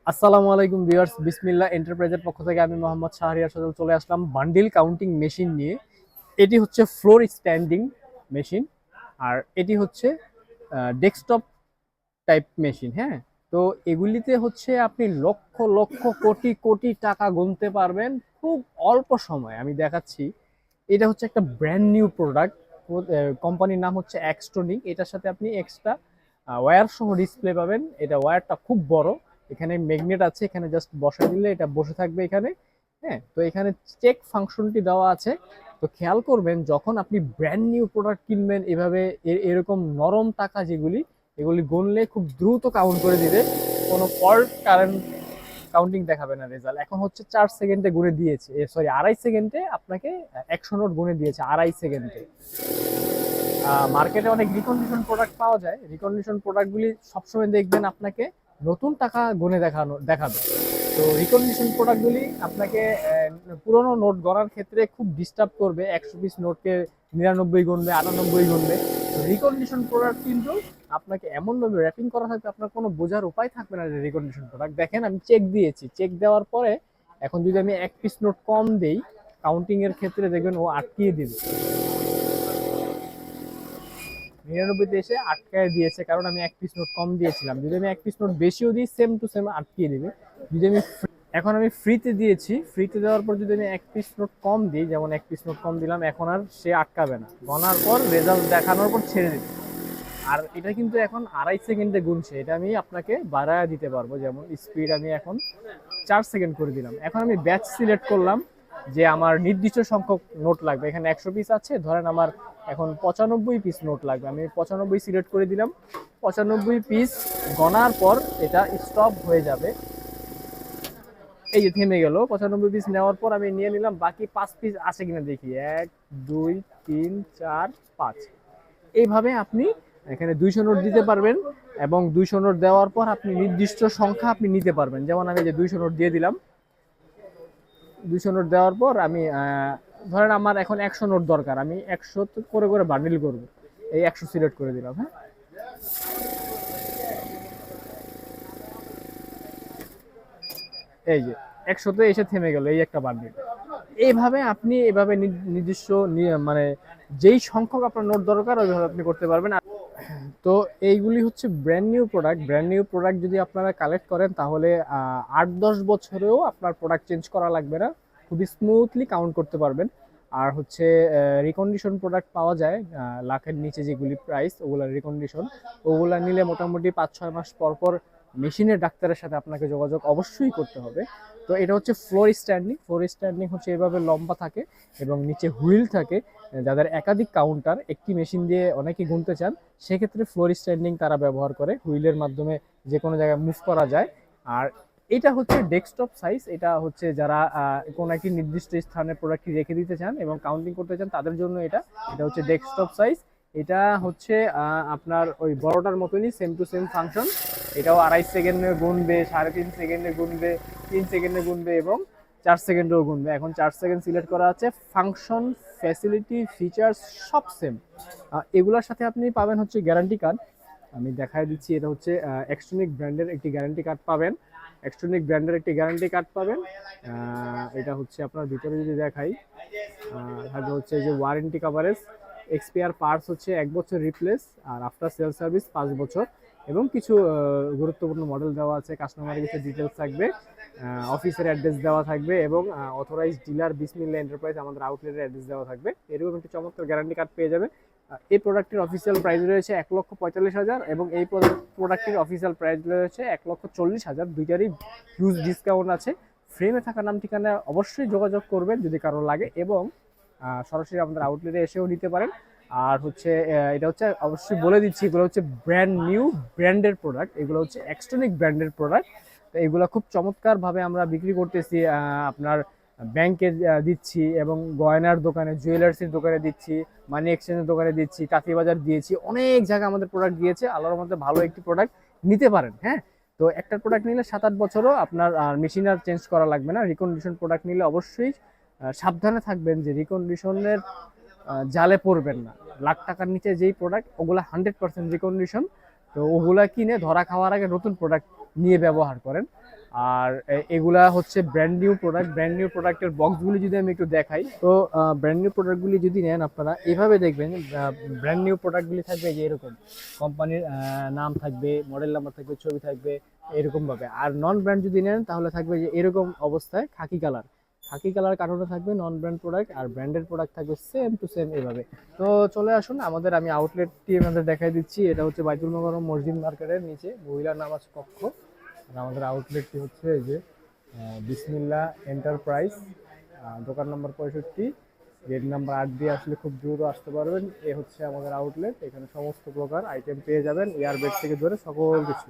আসসালামু আলাইকুম ভিউয়ার্স, বিসমিল্লাহ এন্টারপ্রাইজের পক্ষ থেকে আমি মোহাম্মদ শাহরিয়ার সজল চলে আসলাম বান্ডিল কাউন্টিং মেশিন নিয়ে। এটি হচ্ছে ফ্লোর স্ট্যান্ডিং মেশিন, আর এটি হচ্ছে ডেস্কটপ টাইপ মেশিন। হ্যাঁ, তো এগুলিতে হচ্ছে আপনি লক্ষ লক্ষ কোটি কোটি টাকা গুনতে পারবেন খুব অল্প সময়। আমি দেখাচ্ছি, এটা হচ্ছে একটা ব্র্যান্ড নিউ প্রোডাক্ট। কোম্পানির নাম হচ্ছে এক্সট্রনিক। এটার সাথে আপনি এক্সট্রা ওয়্যার সহ ডিসপ্লে পাবেন। এটা ওয়্যারটা খুব বড়, এখানে ম্যাগনেট আছে, এখানে জাস্ট বসে দিলে এটা বসে থাকবে এখানে। হ্যাঁ, তো এখানে চেক ফাংশনটি দেওয়া আছে। তো খেয়াল করবেন, যখন আপনি ব্র্যান্ড নিউ প্রোডাক্ট কিনবেন এভাবে এরকম নরম টাকা যেগুলি, এগুলি গুনলে খুব দ্রুত কাউন্ট করে দিবে, কোনো ফল্ট কারেন্ট কাউন্টিং দেখাবে না রেজাল্ট। এখন হচ্ছে 4 সেকেন্ডে গুনে দিয়েছে, সরি 2.5 সেকেন্ডে আপনাকে 100 নোট গুনে দিয়েছে, 2.5 সেকেন্ডে। মার্কেটে অনেক রিকন্ডিশন প্রোডাক্ট পাওয়া যায়, রিকন্ডিশন প্রোডাক্টগুলি সবসময় দেখবেন আপনাকে নতুন টাকা গুনে দেখাবে। তো রিকন্ডিশন প্রোডাক্টগুলি আপনাকে পুরোনো নোট গড়ার ক্ষেত্রে খুব ডিস্টার্ব করবে। 100 পিস নোটকে 99 গুনবে, 98 গুনবে। রিকন্ডিশন প্রোডাক্ট কিন্তু আপনাকে এমনভাবে র্যাপিং করা থাকবে, আপনার কোনো বোঝার উপায় থাকবে না যে রিকন্ডিশন প্রোডাক্ট। দেখেন, আমি চেক দিয়েছি, চেক দেওয়ার পরে এখন যদি আমি 1 পিস নোট কম দেই কাউন্টিং এর ক্ষেত্রে, দেখবেন ও আটকিয়ে দিবে। 99তে এসে আটকায় দিয়েছে, কারণ আমি 1 পিস নোট কম দিয়েছিলাম। যদি আমি 1 পিস নোট বেশিও দিই, সেম টু সেম আটকিয়ে দিবে। যদি আমি এখন আমি ফ্রিতে দিয়েছি, ফ্রিতে দেওয়ার পর যদি আমি 1 পিস নোট কম দিই, যেমন 1 পিস নোট কম দিলাম, এখন আর সে আটকাবে না, গণার পর রেজাল্ট দেখানোর পর ছেড়ে দিবে। আর এটা কিন্তু এখন 2.5 সেকেন্ডে গুনছে, এটা আমি আপনাকে বাড়ায় দিতে পারবো। যেমন স্পিড আমি এখন 4 সেকেন্ড করে দিলাম। এখন আমি ব্যাচ সিলেক্ট করলাম যে আমার নির্দিষ্ট সংখ্যক নোট লাগবে। এখানে 100 পিস আছে, ধরেন আমার এখন 95 পিস নোট লাগবে, আমি 95 সিলেক্ট করে দিলাম। 95 পিস গণার পর এটা স্টপ হয়ে যাবে। এই যে থেমে গেল। 95 পিস নেওয়ার পর আমি নিয়ে নিলাম, বাকি 5 পিস আছে কিনা দেখি। 1 2 3 4 5। এইভাবে আপনি এখানে 200 নোট দিতে পারবেন, এবং 200 নোট দেওয়ার পর আপনি নির্দিষ্ট সংখ্যা আপনি নিতে পারবেন। যেমন আমি যে 200 নোট দিয়ে দিলাম, 200 নোট দেওয়ার পর আমি ধরেন আমার এখন 100 নোট দরকার, আমি 100 করে করে বান্ডিল করব। এই 100 সিলেক্ট করে দিলাম। হ্যাঁ, এই যে 100তে এসে থেমে গেল, এই একটা বান্ডিল। এইভাবে আপনি এভাবে নির্দিষ্ট মানে যেই সংখ্যক আপনার নোট দরকার ওইভাবে আপনি করতে পারবেন। তো এইগুলি হচ্ছে brand new product. Brand new product যদি আপনারা কালেক্ট করেন, তাহলে 8-10 বছরেও আপনার প্রোডাক্ট চেঞ্জ করা লাগবে না, খুবই স্মুথলি কাউন্ট করতে পারবেন। আর হচ্ছে রিকন্ডিশন প্রোডাক্ট পাওয়া যায় লাখের নিচে, যেগুলি প্রাইস ওগুলো রিকন্ডিশন, ওগুলা নিলে মোটামুটি 5-6 মাস পর পর মেশিনের ডাক্তারের সাথে আপনাকে যোগাযোগ অবশ্যই করতে হবে। তো এটা হচ্ছে ফ্লোর স্ট্যান্ডিং। ফ্লোর স্ট্যান্ডিং হচ্ছে এভাবে লম্বা থাকে এবং নিচে হুইল থাকে। যাদের একাধিক কাউন্টার, একটি মেশিন দিয়ে অনেকে গুনতে চান, সেক্ষেত্রে ফ্লোর স্ট্যান্ডিং তারা ব্যবহার করে, হুইলের মাধ্যমে যে কোনো জায়গায় মুভ করা যায়। আর এটা হচ্ছে ডেস্কটপ সাইজ। এটা হচ্ছে যারা কোনো একটি নির্দিষ্ট স্থানে প্রোডাক্টটি রেখে দিতে চান এবং কাউন্টিং করতে চান, তাদের জন্য এটা। এটা হচ্ছে ডেস্কটপ সাইজ। এটা হচ্ছে আপনার ওই বড়টার মতনই, সেম টু সেম ফাংশন। এটাও 2.5 সেকেন্ডে গুনবে, 3.5 সেকেন্ডে গুনবে, 3 সেকেন্ডে গুনবে এবং 4 সেকেন্ডেও গুনবে। এখন 4 সেকেন্ড সিলেক্ট করা আছে। ফাংশন, ফ্যাসিলিটি, ফিচার্স সব সেম। এগুলোর সাথে আপনি পাবেন হচ্ছে গ্যারান্টি কার্ড। আমি দেখাই দিচ্ছি, এটা হচ্ছে এক্সট্রনিক ব্র্যান্ডের একটি গ্যারান্টি কার্ড পাবেন। এক্সট্রনিক ব্র্যান্ডের একটি গ্যারান্টি কার্ড পাবেন। এটা হচ্ছে আপনার ভিতরে যদি দেখাই, থাকবে হচ্ছে যে ওয়ারেন্টি কাভারেজ, এক্সপিয়ার পার্টস হচ্ছে 1 বছর রিপ্লেস, আর আফটার সেল সার্ভিস 5 বছর, এবং কিছু গুরুত্বপূর্ণ মডেল দেওয়া আছে, কাস্টমারের কিছু ডিটেলস থাকবে, অফিসের অ্যাড্রেস দেওয়া থাকবে, এবং অথরাইজ ডিলার বিসমিল্লাহ এন্টারপ্রাইজ আমাদের আউটলেটের অ্যাড্রেস দেওয়া থাকবে। এরকম একটি চমৎকার গ্যারান্টি কার্ড পেয়ে যাবে। এই প্রোডাক্টের অফিসিয়াল প্রাইস রয়েছে 1,45,000, এবং এই প্রোডাক্টের অফিসিয়াল প্রাইস রয়েছে 1,40,000। দুইটারই হিউজ ডিসকাউন্ট আছে। ফ্রেমে থাকা নাম ঠিকানা অবশ্যই যোগাযোগ করবেন যদি কারো লাগে, এবং সরাসরি আমাদের আউটলেটে এসেও নিতে পারেন। আর হচ্ছে এটা হচ্ছে অবশ্যই বলে দিচ্ছি, এগুলো হচ্ছে ব্র্যান্ড নিউ ব্র্যান্ডের প্রোডাক্ট, এগুলো হচ্ছে এক্সট্রনিক ব্র্যান্ডের প্রোডাক্ট। তো এগুলো খুব চমৎকারভাবে আমরা বিক্রি করতেছি। আপনার ব্যাংকে দিচ্ছি, এবং গয়নার দোকানে, জুয়েলার্সের দোকানে দিচ্ছি, মানি এক্সচেঞ্জের দোকানে দিচ্ছি, কাঁচিবাজার দিয়েছি, অনেক জায়গায় আমাদের প্রোডাক্ট দিয়েছে। আল্লাহর মধ্যে ভালো একটি প্রোডাক্ট নিতে পারেন। হ্যাঁ, তো একটা প্রোডাক্ট নিলে 7-8 বছরও আপনার মেশিন আর চেঞ্জ করা লাগবে না। রিকন্ডিশন প্রোডাক্ট নিলে অবশ্যই সাবধানে থাকবেন যে রিকন্ডিশনের জালে পড়বেন না। লাখ টাকার নিচে যেই প্রোডাক্ট, ওগুলা 100% রিকন্ডিশন। তো ওগুলা কিনে ধরা খাওয়ার আগে নতুন প্রোডাক্ট নিয়ে ব্যবহার করেন। আর এগুলা হচ্ছে brand new product. Brand new প্রোডাক্টের বক্সগুলি যদি আমি একটু দেখাই, তো ব্র্যান্ড নিউ প্রোডাক্টগুলি যদি নেন আপনারা এভাবে দেখবেন, ব্র্যান্ড নিউ প্রোডাক্টগুলি থাকবে যে এরকম, কোম্পানির নাম থাকবে, মডেল নাম্বার থাকবে, ছবি থাকবে এরকম ভাবে। আর নন ব্র্যান্ড যদি নেন তাহলে থাকবে যে এরকম অবস্থায় খাকি কালার, খাকি কালার কার্টুনে থাকবে নন ব্র্যান্ড প্রোডাক্ট, আর ব্র্যান্ডেড প্রোডাক্ট থাকবে সেম টু সেম এভাবে। তো চলে আসুন আমাদের, আমি আউটলেটটি আমাদের দেখাই দিচ্ছি। এটা হচ্ছে বাইতুল মোকাররম মসজিদ মার্কেটের নিচে মহিলা নামাজ কক্ষ। আর আমাদের আউটলেটটি হচ্ছে এই যে বিসমিল্লাহ এন্টারপ্রাইজ, দোকান নম্বর 65, গেট নাম্বার 8 দিয়ে আসলে খুব দ্রুত আসতে পারবেন। এ হচ্ছে আমাদের আউটলেট, এখানে সমস্ত প্রকার আইটেম পেয়ে যাবেন, এয়ারবেড থেকে ধরে সকল কিছু।